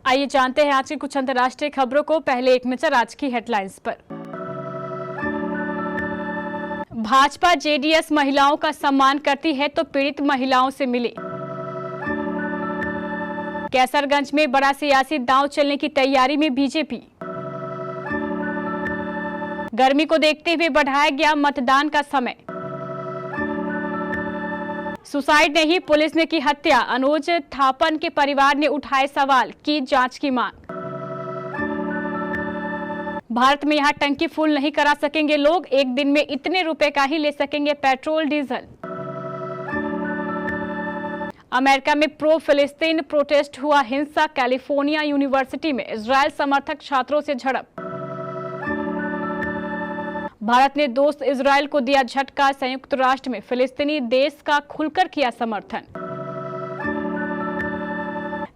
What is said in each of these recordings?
आइए जानते हैं आज की कुछ अंतर्राष्ट्रीय खबरों को। पहले एक नजर आज की हेडलाइंस पर। भाजपा जेडीएस महिलाओं का सम्मान करती है तो पीड़ित महिलाओं से मिले। कैसरगंज में बड़ा सियासी दांव चलने की तैयारी में बीजेपी। गर्मी को देखते हुए बढ़ाया गया मतदान का समय। सुसाइड नहीं, पुलिस ने की हत्या, अनुज थापन के परिवार ने उठाए सवाल, की जांच की मांग। भारत में यहां टंकी फुल नहीं करा सकेंगे लोग, एक दिन में इतने रुपए का ही ले सकेंगे पेट्रोल डीजल। अमेरिका में प्रो फिलिस्तीन प्रोटेस्ट हुआ हिंसा, कैलिफोर्निया यूनिवर्सिटी में इजरायल समर्थक छात्रों से झड़प। भारत ने दोस्त इजरायल को दिया झटका, संयुक्त राष्ट्र में फिलिस्तीनी देश का खुलकर किया समर्थन।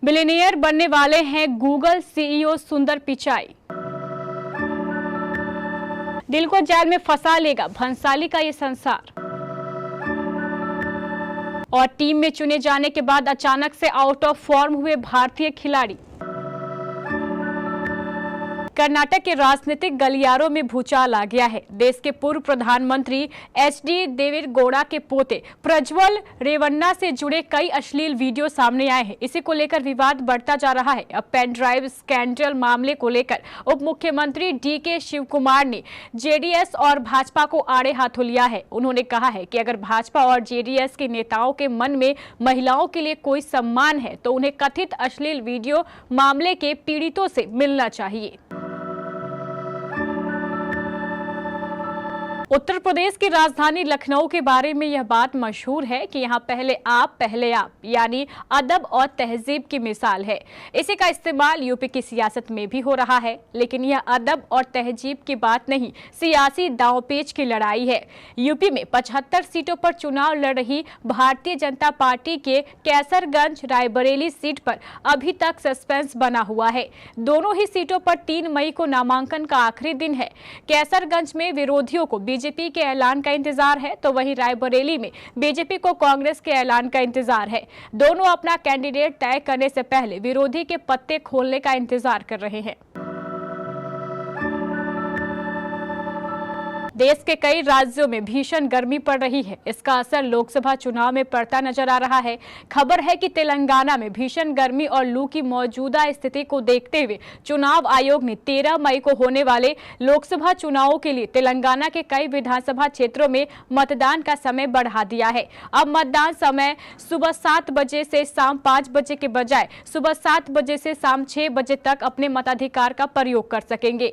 बिलियनियर बनने वाले हैं गूगल सीईओ सुंदर पिचाई। दिल को जाल में फंसा लेगा भंसाली का ये संसार। और टीम में चुने जाने के बाद अचानक से आउट ऑफ फॉर्म हुए भारतीय खिलाड़ी। कर्नाटक के राजनीतिक गलियारों में भूचाल आ गया है। देश के पूर्व प्रधानमंत्री एचडी देवेगौड़ा के पोते प्रज्वल रेवन्ना से जुड़े कई अश्लील वीडियो सामने आए हैं। इसी को लेकर विवाद बढ़ता जा रहा है। अब पेन ड्राइव स्कैंडल मामले को लेकर उप मुख्यमंत्री डीके शिवकुमार ने जेडीएस और भाजपा को आड़े हाथों लिया है। उन्होंने कहा है कि अगर भाजपा और जेडीएस के नेताओं के मन में महिलाओं के लिए कोई सम्मान है तो उन्हें कथित अश्लील वीडियो मामले के पीड़ितों से मिलना चाहिए। उत्तर प्रदेश की राजधानी लखनऊ के बारे में यह बात मशहूर है कि यहाँ पहले आप यानी अदब और तहजीब की मिसाल है। इसी का इस्तेमाल यूपी की सियासत में भी हो रहा है, लेकिन यह अदब और तहजीब की बात नहीं, सियासी दांवपेच की लड़ाई है। यूपी में 75 सीटों पर चुनाव लड़ रही भारतीय जनता पार्टी के कैसरगंज रायबरेली सीट पर अभी तक सस्पेंस बना हुआ है। दोनों ही सीटों पर 3 मई को नामांकन का आखिरी दिन है। कैसरगंज में विरोधियों को बीजेपी के ऐलान का इंतजार है, तो वहीं रायबरेली में बीजेपी को कांग्रेस के ऐलान का इंतजार है। दोनों अपना कैंडिडेट तय करने से पहले विरोधी के पत्ते खोलने का इंतजार कर रहे हैं। देश के कई राज्यों में भीषण गर्मी पड़ रही है। इसका असर लोकसभा चुनाव में पड़ता नजर आ रहा है। खबर है कि तेलंगाना में भीषण गर्मी और लू की मौजूदा स्थिति को देखते हुए चुनाव आयोग ने 13 मई को होने वाले लोकसभा चुनावों के लिए तेलंगाना के कई विधानसभा क्षेत्रों में मतदान का समय बढ़ा दिया है। अब मतदान समय सुबह 7 बजे से शाम 5 बजे के बजाय सुबह 7 बजे से शाम 6 बजे तक अपने मताधिकार का प्रयोग कर सकेंगे।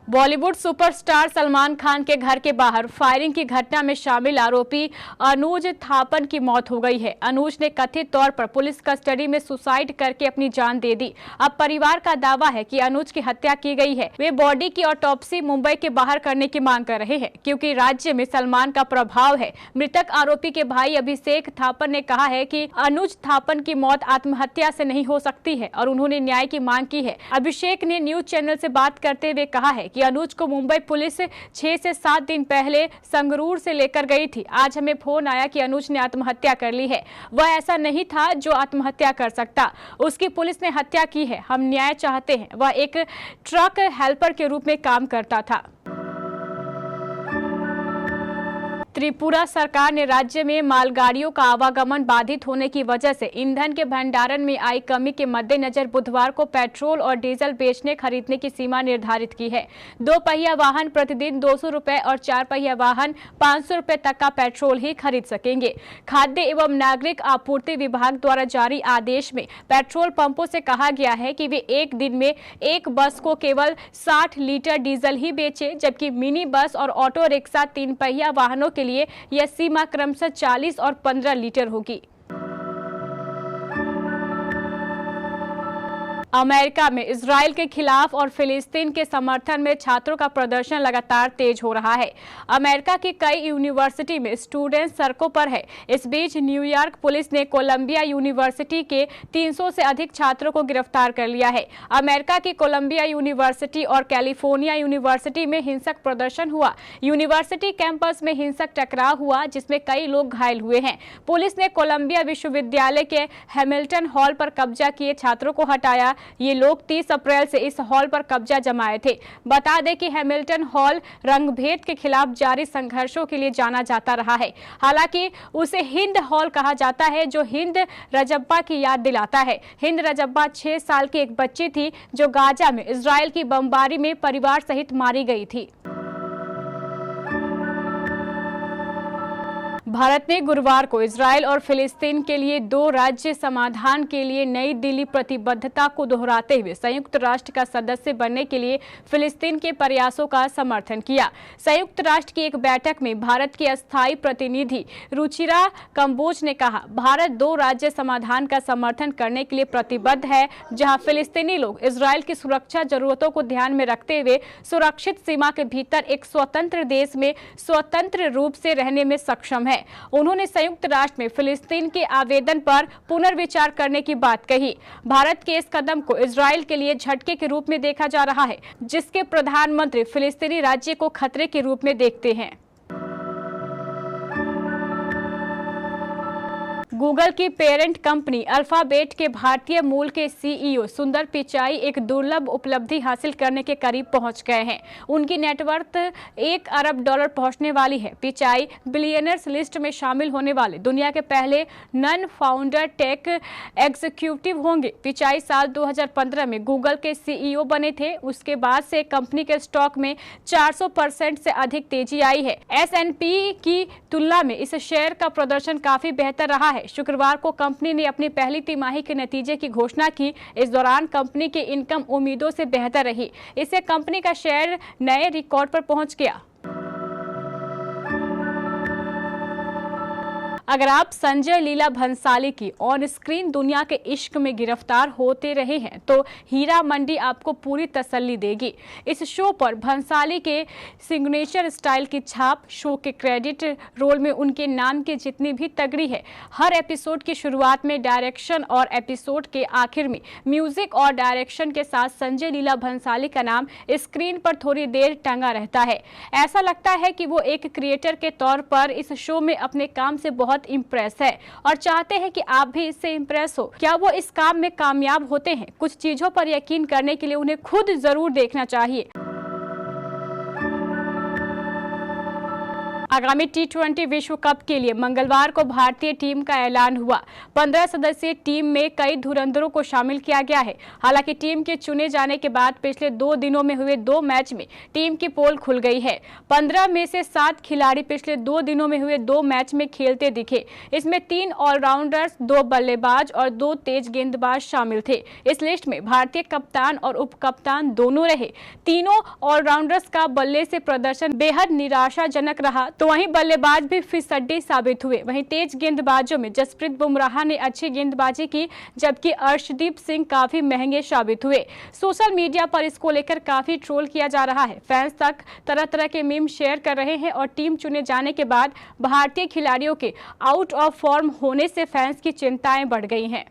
बॉलीवुड सुपरस्टार सलमान खान के घर के बाहर फायरिंग की घटना में शामिल आरोपी अनुज थापन की मौत हो गई है। अनुज ने कथित तौर पर पुलिस कस्टडी में सुसाइड करके अपनी जान दे दी। अब परिवार का दावा है कि अनुज की हत्या की गई है। वे बॉडी की ऑटोप्सी मुंबई के बाहर करने की मांग कर रहे हैं, क्योंकि राज्य में सलमान का प्रभाव है। मृतक आरोपी के भाई अभिषेक थापन ने कहा है कि अनुज थापन की मौत आत्महत्या से नहीं हो सकती है और उन्होंने न्याय की मांग की है। अभिषेक ने न्यूज चैनल से बात करते हुए कहा है कि अनुज को मुंबई पुलिस 6 से 7 दिन पहले संगरूर से लेकर गई थी। आज हमें फोन आया कि अनुज ने आत्महत्या कर ली है। वह ऐसा नहीं था जो आत्महत्या कर सकता, उसकी पुलिस ने हत्या की है। हम न्याय चाहते हैं। वह एक ट्रक हेल्पर के रूप में काम करता था। त्रिपुरा सरकार ने राज्य में मालगाड़ियों का आवागमन बाधित होने की वजह से ईंधन के भंडारण में आई कमी के मद्देनजर बुधवार को पेट्रोल और डीजल बेचने खरीदने की सीमा निर्धारित की है। 2 पहिया वाहन प्रतिदिन 200 रुपए और 4 पहिया वाहन 500 रुपए तक का पेट्रोल ही खरीद सकेंगे। खाद्य एवं नागरिक आपूर्ति विभाग द्वारा जारी आदेश में पेट्रोल पंपों से कहा गया है कि वे एक दिन में एक बस को केवल 60 लीटर डीजल ही बेचे, जबकि मिनी बस और ऑटो रिक्शा 3 पहिया वाहनों के लिए यह सीमा क्रमशः 40 और 15 लीटर होगी। अमेरिका में इजराइल के खिलाफ और फिलिस्तीन के समर्थन में छात्रों का प्रदर्शन लगातार तेज हो रहा है। अमेरिका की कई यूनिवर्सिटी में स्टूडेंट सड़कों पर है। इस बीच न्यूयॉर्क पुलिस ने कोलंबिया यूनिवर्सिटी के 300 से अधिक छात्रों को गिरफ्तार कर लिया है। अमेरिका की कोलंबिया यूनिवर्सिटी और कैलिफोर्निया यूनिवर्सिटी में हिंसक प्रदर्शन हुआ। यूनिवर्सिटी कैंपस में हिंसक टकराव हुआ जिसमें कई लोग घायल हुए हैं। पुलिस ने कोलंबिया विश्वविद्यालय के हैमिल्टन हॉल पर कब्जा किए छात्रों को हटाया। ये लोग 30 अप्रैल से इस हॉल पर कब्जा जमाए थे। बता दें कि हैमिल्टन हॉल रंगभेद के खिलाफ जारी संघर्षों के लिए जाना जाता रहा है। हालांकि उसे हिंद हॉल कहा जाता है जो हिंद रजब्बा की याद दिलाता है। हिंद रजब्बा 6 साल की एक बच्ची थी जो गाजा में इजराइल की बमबारी में परिवार सहित मारी गई थी। भारत ने गुरुवार को इजराइल और फिलिस्तीन के लिए 2 राज्य समाधान के लिए नई दिल्ली प्रतिबद्धता को दोहराते हुए संयुक्त राष्ट्र का सदस्य बनने के लिए फिलिस्तीन के प्रयासों का समर्थन किया। संयुक्त राष्ट्र की एक बैठक में भारत की अस्थायी प्रतिनिधि रुचिरा कंबोज ने कहा, भारत 2 राज्य समाधान का समर्थन करने के लिए प्रतिबद्ध है, जहां फिलिस्तीनी लोग इजराइल की सुरक्षा जरूरतों को ध्यान में रखते हुए सुरक्षित सीमा के भीतर एक स्वतंत्र देश में स्वतंत्र रूप से रहने में सक्षम है। उन्होंने संयुक्त राष्ट्र में फिलिस्तीन के आवेदन पर पुनर्विचार करने की बात कही। भारत के इस कदम को इजराइल के लिए झटके के रूप में देखा जा रहा है, जिसके प्रधानमंत्री फिलिस्तीनी राज्य को खतरे के रूप में देखते हैं। गूगल की पेरेंट कंपनी अल्फाबेट के भारतीय मूल के सीईओ सुंदर पिचाई एक दुर्लभ उपलब्धि हासिल करने के करीब पहुंच गए हैं। उनकी नेटवर्थ $1 अरब पहुंचने वाली है। पिचाई बिलियनर्स लिस्ट में शामिल होने वाले दुनिया के पहले नन फाउंडर टेक एग्जीक्यूटिव होंगे। पिचाई साल 2015 में गूगल के सीईओ बने थे। उसके बाद से कंपनी के स्टॉक में 400% से अधिक तेजी आई है। S&P की तुलना में इस शेयर का प्रदर्शन काफी बेहतर रहा है। शुक्रवार को कंपनी ने अपनी पहली तिमाही के नतीजे की घोषणा की। इस दौरान कंपनी की इनकम उम्मीदों से बेहतर रही। इससे कंपनी का शेयर नए रिकॉर्ड पर पहुंच गया। अगर आप संजय लीला भंसाली की ऑन स्क्रीन दुनिया के इश्क में गिरफ्तार होते रहे हैं तो हीरा मंडी आपको पूरी तसल्ली देगी। इस शो पर भंसाली के सिग्नेचर स्टाइल की छाप, शो के क्रेडिट रोल में उनके नाम की जितनी भी तगड़ी है। हर एपिसोड की शुरुआत में डायरेक्शन और एपिसोड के आखिर में म्यूजिक और डायरेक्शन के साथ संजय लीला भंसाली का नाम स्क्रीन पर थोड़ी देर टंगा रहता है। ऐसा लगता है कि वो एक क्रिएटर के तौर पर इस शो में अपने काम से बहुत इम्प्रेस है और चाहते हैं कि आप भी इससे इम्प्रेस हो। क्या वो इस काम में कामयाब होते हैं? कुछ चीजों पर यकीन करने के लिए उन्हें खुद जरूर देखना चाहिए। आगामी T20 विश्व कप के लिए मंगलवार को भारतीय टीम का ऐलान हुआ। 15 सदस्यीय टीम में कई धुरंधरों को शामिल किया गया है। हालांकि टीम के चुने जाने के बाद पिछले 2 दिनों में हुए 2 मैच में टीम की पोल खुल गई है। 15 में से 7 खिलाड़ी पिछले 2 दिनों में हुए 2 मैच में खेलते दिखे। इसमें 3 ऑलराउंडर्स, 2 बल्लेबाज और 2 तेज गेंदबाज शामिल थे। इस लिस्ट में भारतीय कप्तान और उप कप्तान दोनों रहे। तीनों ऑलराउंडर्स का बल्ले से प्रदर्शन बेहद निराशाजनक रहा तो वहीं बल्लेबाज भी फिसड्डी साबित हुए। वहीं तेज गेंदबाजों में जसप्रीत बुमराह ने अच्छी गेंदबाजी की, जबकि अर्शदीप सिंह काफी महंगे साबित हुए। सोशल मीडिया पर इसको लेकर काफी ट्रोल किया जा रहा है। फैंस तक तरह तरह के मीम शेयर कर रहे हैं और टीम चुने जाने के बाद भारतीय खिलाड़ियों के आउट ऑफ फॉर्म होने से फैंस की चिंताएं बढ़ गई हैं।